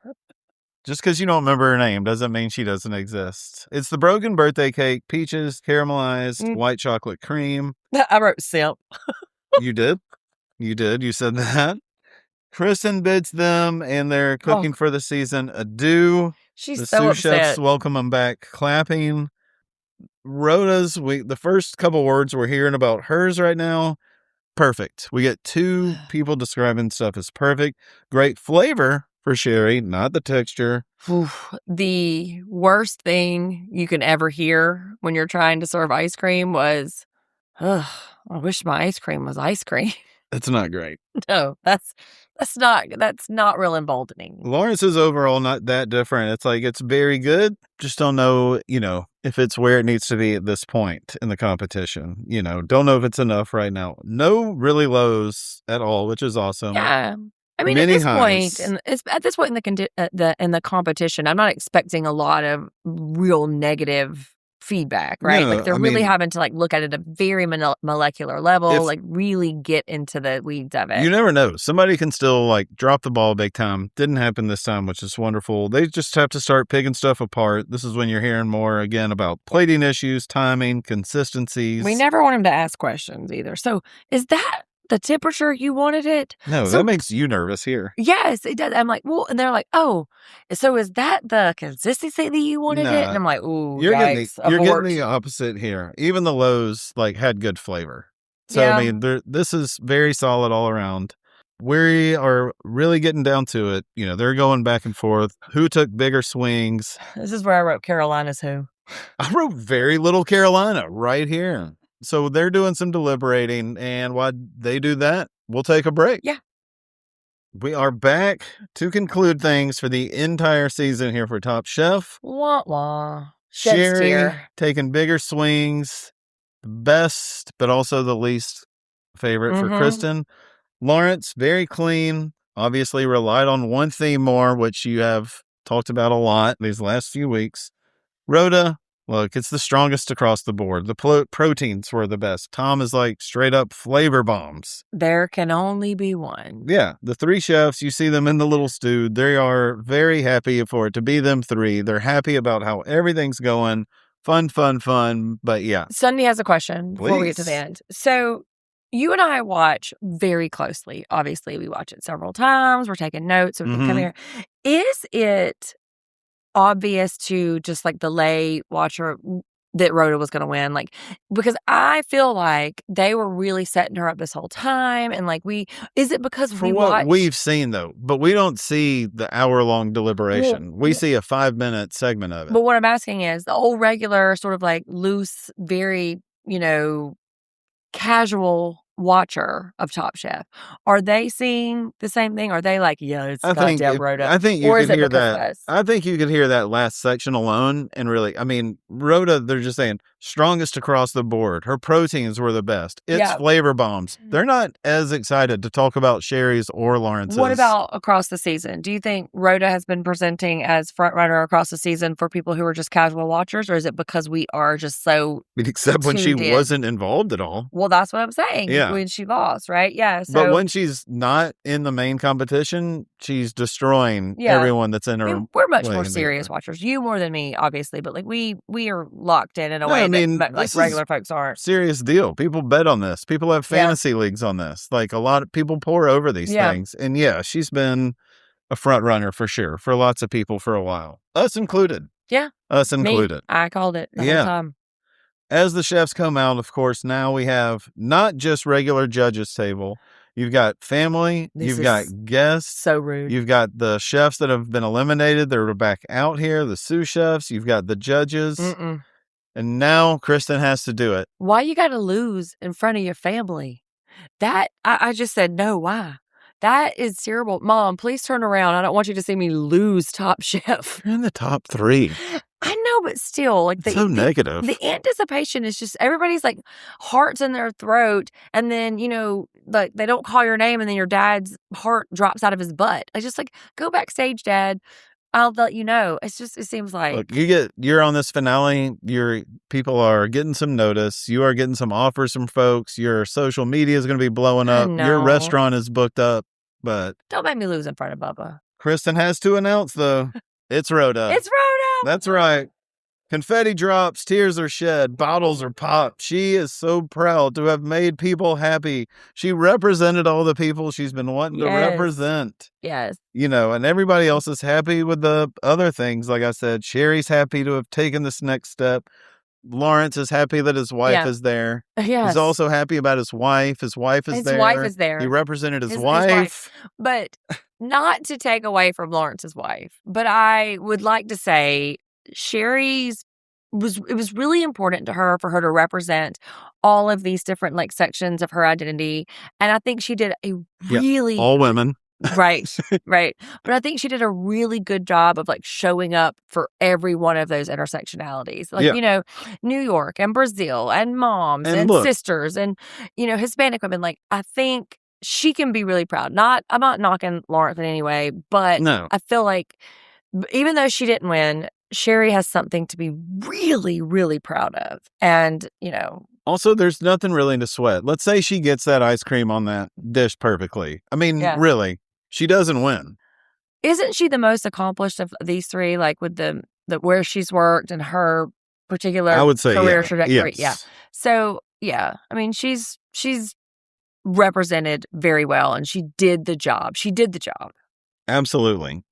Just because you don't remember her name doesn't mean she doesn't exist. It's the broken birthday cake, peaches, caramelized, white chocolate cream. I wrote simp. You did? You did. You said that. Kristen bids them and their cooking for the season adieu. She's the so sous upset. chefs welcome them back, clapping. Rhoda's, the first couple words we're hearing about hers right now, perfect. We get two people describing stuff as perfect. Great flavor for Sherry, not the texture. The worst thing you can ever hear when you're trying to serve ice cream was, I wish my ice cream was ice cream. That's not great. No, that's not real emboldening. Lawrence is overall not that different. It's like, it's very good. Just don't know, if it's where it needs to be at this point in the competition. Don't know if it's enough right now. No really lows at all, which is awesome. Yeah. I mean, Many at this highs. point, and it's at this point in the competition, I'm not expecting a lot of real negative feedback, right? No, They're really having to look at it at a very molecular level, really get into the weeds of it. You never know. Somebody can still drop the ball big time. Didn't happen this time, which is wonderful. They just have to start picking stuff apart. This is when you're hearing more again about plating issues, timing, consistencies. We never want them to ask questions either. So is that the temperature you wanted it? No, that makes you nervous here. Yes, it does. I'm like, well, and they're like, oh, so is that the consistency that you wanted it? And I'm like, ooh, you're yikes, getting the opposite here. Even the lows had good flavor. So I mean, this is very solid all around. We are really getting down to it. They're going back and forth. Who took bigger swings? This is where I wrote Carolina's who. I wrote very little Carolina right here. So they're doing some deliberating, and while they do that, we'll take a break. Yeah. We are back to conclude things for the entire season here for Top Chef. Wah, wah. Sherry taking bigger swings, the best, but also the least favorite for Kristen. Lawrence, very clean, obviously relied on one theme more, which you have talked about a lot these last few weeks. Rhoda, Look, it's the strongest across the board. The proteins were the best. Tom is like straight up flavor bombs. There can only be one. Yeah, the 3 chefs, you see them in the little stew. They are very happy for it to be them 3. They're happy about how everything's going. Fun. But yeah. Sunday has a question before we get to the Please. end. So you and I watch very closely. Obviously, we watch it several times. We're taking notes. So we can come here. Is it obvious to just like the lay watcher that Rhoda was going to win? Like, because I feel like they were really setting her up this whole time. And like, is it because For we what watch? we've seen, though, but we don't see the hour-long deliberation. We see a 5-minute segment of it. But what I'm asking is the old regular sort of like loose, very, casual watcher of Top Chef, are they seeing the same thing? Are they like, yeah, it's goddamn Rhoda? I think you or could is it hear because of that. us? I think you could hear that last section alone and really, I mean, Rhoda, they're just saying strongest across the board. Her proteins were the best. It's flavor bombs. They're not as excited to talk about Sherry's or Lawrence's. What about across the season? Do you think Rhoda has been presenting as front runner across the season for people who are just casual watchers, or is it because we are just so except when she tuned in? wasn't involved at all? Well, that's what I'm saying. Yeah. When she lost, right? Yeah. So, but when she's not in the main competition, she's destroying everyone that's in her. I mean, we're much way more in the serious other. watchers. You more than me, obviously, but like we are locked in a No, way I mean, that like this regular is folks aren't. Serious deal. People bet on this. People have fantasy leagues on this. Like a lot of people pour over these things. And yeah, she's been a front runner for sure for lots of people for a while. Us included. Yeah. Us included. Me, I called it the whole time. As the chefs come out, of course, now we have not just regular judges table. You've got family. You've got guests. So rude. You've got the chefs that have been eliminated. They're back out here. The sous chefs. You've got the judges. And now Kristen has to do it. Why you got to lose in front of your family? That, I just said, no, why? That is terrible. Mom, please turn around. I don't want you to see me lose Top Chef. You're in the top 3. I know, but still, like so negative. The anticipation is just everybody's like heart's in their throat, and then like they don't call your name, and then your dad's heart drops out of his butt. I just like go backstage, Dad. I'll let you know. It seems like look, you're on this finale. People are getting some notice. You are getting some offers from folks. Your social media is going to be blowing up. Your restaurant is booked up. But don't make me lose in front of Bubba. Kristen has to announce though. It's Rhoda. It's Rhoda. That's right. Confetti drops, tears are shed, bottles are popped. She is so proud to have made people happy. She represented all the people she's been wanting to represent. Yes. And everybody else is happy with the other things. Like I said, Sherry's happy to have taken this next step. Lawrence is happy that his wife is there. Yes. He's also happy about his wife. His wife is there. His wife is there. He represented his wife. But not to take away from Lawrence's wife, but I would like to say Sherry's it was really important to her for her to represent all of these different like sections of her identity. And I think she did a really all women. Right. But I think she did a really good job of like showing up for every one of those intersectionalities. Like, New York and Brazil and moms and sisters and, Hispanic women. Like, I think she can be really proud. I'm not knocking Lawrence in any way, but I feel like even though she didn't win, Sherry has something to be really, really proud of. And, also, there's nothing really to sweat. Let's say she gets that ice cream on that dish perfectly. I mean, really, she doesn't win. Isn't she the most accomplished of these 3, like with the where she's worked and her particular career trajectory? Yes. Yeah. So, I mean, she's represented very well and she did the job. Absolutely.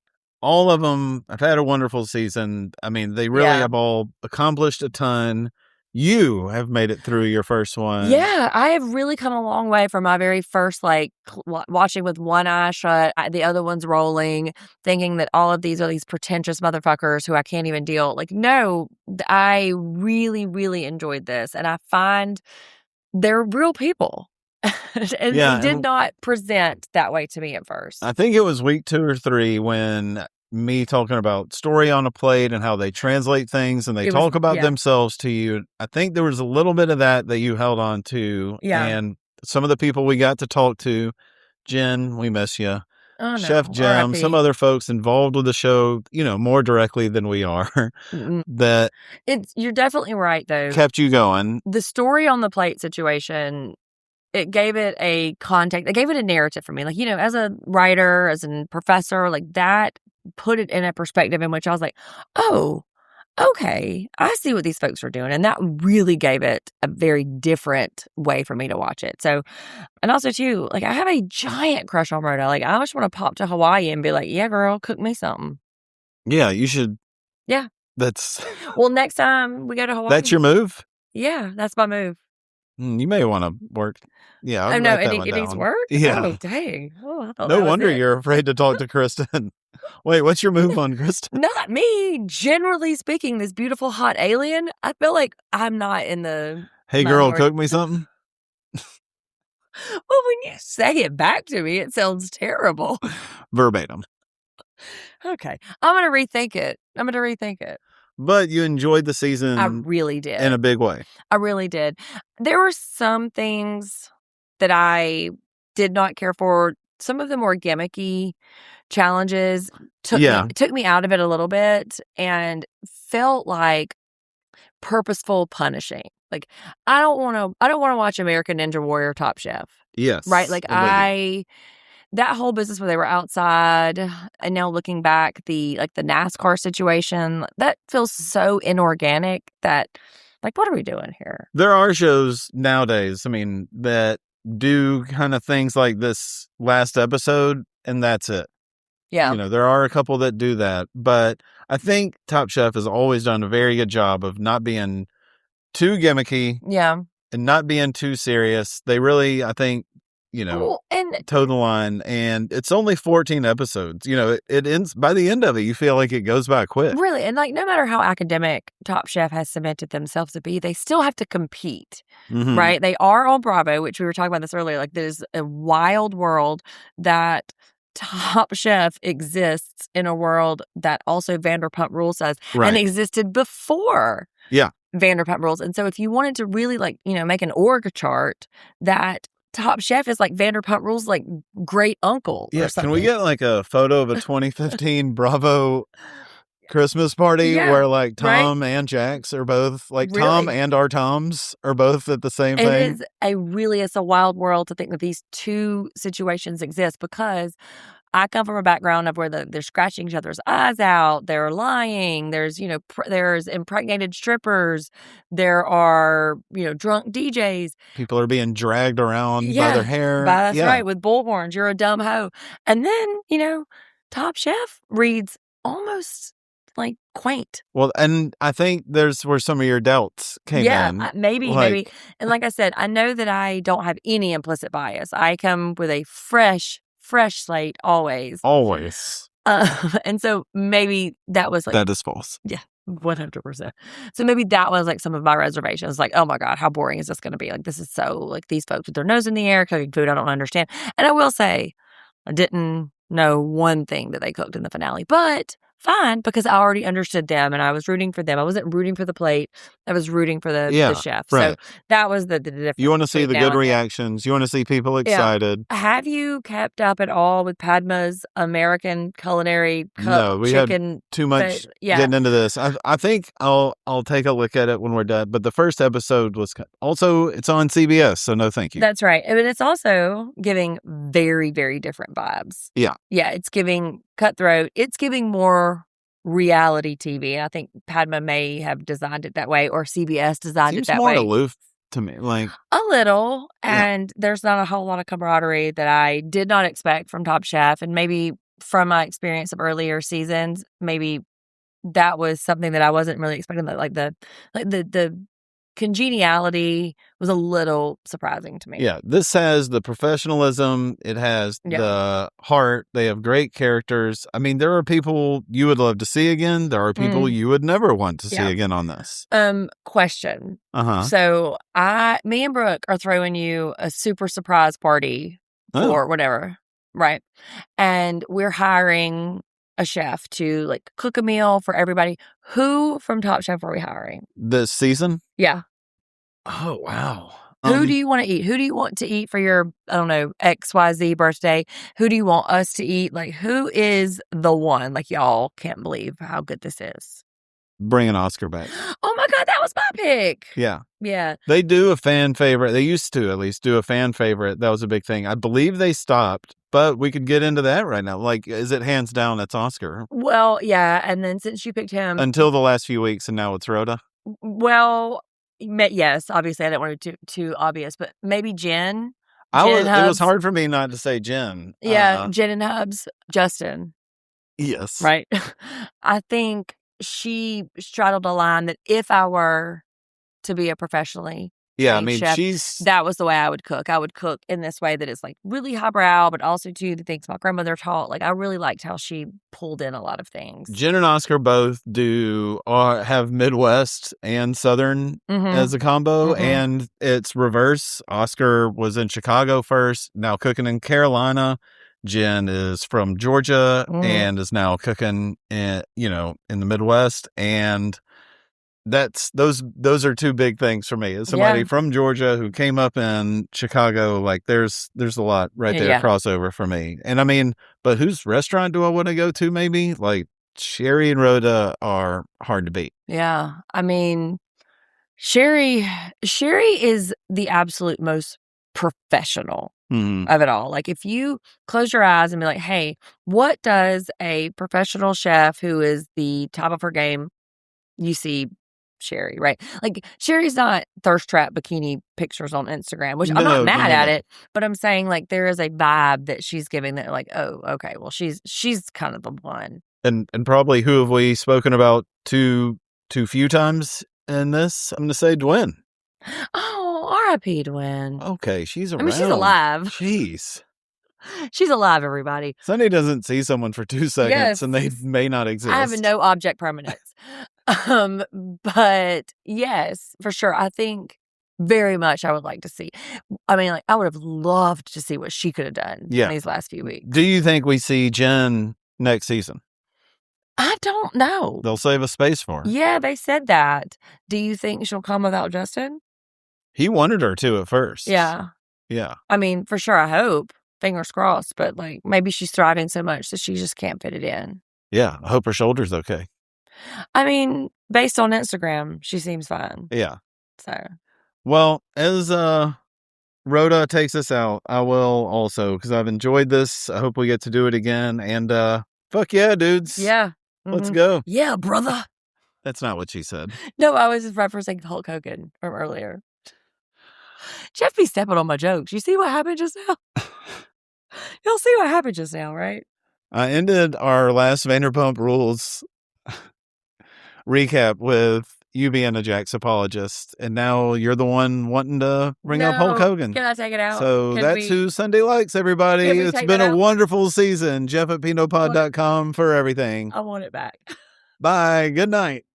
All of them have had a wonderful season. I mean, they really have all accomplished a ton. You have made it through your first one. Yeah, I have really come a long way from my very first, like, watching with one eye shut, the other one's rolling, thinking that all of these are these pretentious motherfuckers who I can't even deal. Like, no, I really, really enjoyed this. And I find they're real people. And they did not present that way to me at first. I think it was week 2 or 3 when me talking about story on a plate and how they translate things and they talk about themselves to you. I think there was a little bit of that you held on to. Yeah. And some of the people we got to talk to, Jen, we miss you. Oh, no. Chef Jim, some RIP. other folks involved with the show, more directly than we are, that You're definitely right, though. kept you going. The story on the plate situation, it gave it a context. It gave it a narrative for me. Like, as a writer, as a professor, like that put it in a perspective in which I was like, oh, okay, I see what these folks are doing. And that really gave it a very different way for me to watch it. So, and also too, like I have a giant crush on Rhoda. Like I just want to pop to Hawaii and be like, yeah, girl, cook me something. Yeah, you should. Yeah. That's. Well, next time we go to Hawaii. That's your move? Yeah, that's my move. You may want to work. Yeah, I'll no, write that it one needs down. work? Yeah. Oh, dang. Oh, I thought No that was wonder it. you're afraid to talk to Kristen. Wait, what's your move on Kristen? Not me. Generally speaking, this beautiful hot alien, I feel like I'm not in the Hey, girl, cook me something? Well, when you say it back to me, it sounds terrible. Verbatim. Okay. I'm going to rethink it. But you enjoyed the season. I really did. In a big way. I really did. There were some things that I did not care for. Some of the more gimmicky challenges took me out of it a little bit and felt like purposeful punishing. Like I don't want to watch American Ninja Warrior Top Chef. Yes. Right? Like that whole business where they were outside and now looking back, the NASCAR situation, that feels so inorganic that like, what are we doing here? There are shows nowadays, that do kind of things like this last episode, and that's it. Yeah. There are a couple that do that, but I think Top Chef has always done a very good job of not being too gimmicky. Yeah. And not being too serious. They really, I think, toe the line. And it's only 14 episodes. It ends, by the end of it, you feel like it goes by quick. Really. And like, no matter how academic Top Chef has cemented themselves to be, they still have to compete, right? They are on Bravo, which we were talking about this earlier. Like, there's a wild world that Top Chef exists in a world that also Vanderpump Rules does and existed before. Yeah. Vanderpump Rules. And so if you wanted to really make an org chart, that Top Chef is like Vanderpump Rules, like great uncle. Yeah. Or something. Can we get like a photo of a 2015 Bravo Christmas party where like Tom and Jax are both like Tom and our Toms are both at the same thing? It's a wild world to think that these two situations exist because I come from a background of where they're scratching each other's eyes out. They're lying. There's, there's impregnated strippers. There are, drunk DJs. People are being dragged around by their hair. That's right. With bullhorns. You're a dumb hoe. And then, Top Chef reads almost like quaint. Well, and I think there's where some of your doubts came in. Yeah, maybe. And like I said, I know that I don't have any implicit bias. I come with a fresh slate always. And so maybe that was like... That is false. Yeah, 100%. So maybe that was like some of my reservations. Like, oh my God, how boring is this going to be? Like, this is so like these folks with their nose in the air cooking food I don't understand. And I will say, I didn't know one thing that they cooked in the finale, but fine, because I already understood them and I was rooting for them. I wasn't rooting for the plate. I was rooting for the chef. Right. So that was the difference. You want to see the good reactions. You want to see people excited. Yeah. Have you kept up at all with Padma's American culinary No, we chicken? had too much getting into this. I think I'll take a look at it when we're done. But the first episode was also, it's on CBS, so no thank you. That's right. And it's also giving very, very different vibes. Yeah. Yeah, it's giving cutthroat. It's giving more reality TV. And I think Padma may have designed it that way, or CBS designed it that way. Seems more aloof to me, like a little. And there's not a whole lot of camaraderie that I did not expect from Top Chef. And maybe from my experience of earlier seasons, maybe that was something that I wasn't really expecting. That the congeniality was a little surprising to me. Yeah, this has the professionalism. It has the heart. They have great characters. There are people you would love to see again. There are people you would never want to see again on this. Question. So me and Brooke are throwing you a super surprise party or whatever, right? And we're hiring a chef to like cook a meal for everybody. Who from Top Chef are we hiring this season? Yeah. Oh, wow. Who do you want to eat? Who do you want to eat for your, I don't know, XYZ birthday? Who do you want us to eat? Like, who is the one? Like, y'all can't believe how good this is. Bring an Oscar back. Oh my God, that was my pick. Yeah. Yeah. They do a fan favorite. They used to, at least, do a fan favorite. That was a big thing. I believe they stopped, but we could get into that right now. Like, is it hands down that's Oscar? Well, yeah. And then since you picked him. Until the last few weeks, and now it's Rhoda? Well, yes, obviously I didn't want it too obvious, but maybe Jen. It was hard for me not to say Jen. Yeah, Jen and Hubs. Justin. Yes. Right. I think she straddled a line that if I were to be a professionally chef, that was the way I would cook. I would cook in this way that is like really highbrow, but also too the things my grandmother taught. Like I really liked how she pulled in a lot of things. Jen and Oscar both have Midwest and Southern as a combo, and it's reverse. Oscar was in Chicago first, now cooking in Carolina. Jen is from Georgia and is now cooking in the Midwest, and those are two big things for me. As somebody from Georgia who came up in Chicago, like there's a lot right there crossover for me. And I mean, but whose restaurant do I want to go to? Maybe like Sherry and Rhoda are hard to beat. Yeah, I mean, Sherry is the absolute most professional of it all. Like if you close your eyes and be like, hey, what does a professional chef who is the top of her game, you see Sherry, right? Like Sherry's not thirst trap bikini pictures on Instagram, which I'm not mad at it, but I'm saying like there is a vibe that she's giving that like, oh, okay, well she's kind of the one. And probably who have we spoken about too few times in this? I'm going to say Dwayne. Oh, R.I.P. Dwayne. Okay, she's around. I mean, she's alive. Jeez. She's alive, everybody. Sunday doesn't see someone for 2 seconds and they may not exist. I have no object permanence. But yes, for sure. I think very much I would like to see. I mean, like I would have loved to see what she could have done in these last few weeks. Do you think we see Jen next season? I don't know. They'll save a space for her. Yeah, they said that. Do you think she'll come without Justin? He wanted her to at first. Yeah. Yeah. I mean, for sure, I hope. Fingers crossed. But like maybe she's thriving so much that she just can't fit it in. Yeah. I hope her shoulder's okay. I mean, based on Instagram, she seems fine. Yeah. So. Well, as Rhoda takes us out, I will also, because I've enjoyed this. I hope we get to do it again. And fuck yeah, dudes. Yeah. Let's go. Yeah, brother. That's not what she said. No, I was just referencing Hulk Hogan from earlier. Jeff be stepping on my jokes. You see what happened just now? You'll see what happened just now, right? I ended our last Vanderpump Rules recap with you being a Jax apologist, and now you're the one wanting to bring up Hulk Hogan. Can I take it out? So that's who Sunday likes, everybody. It's been a wonderful season. Jeff at PinoPod.com for everything. I want it back. Bye. Good night.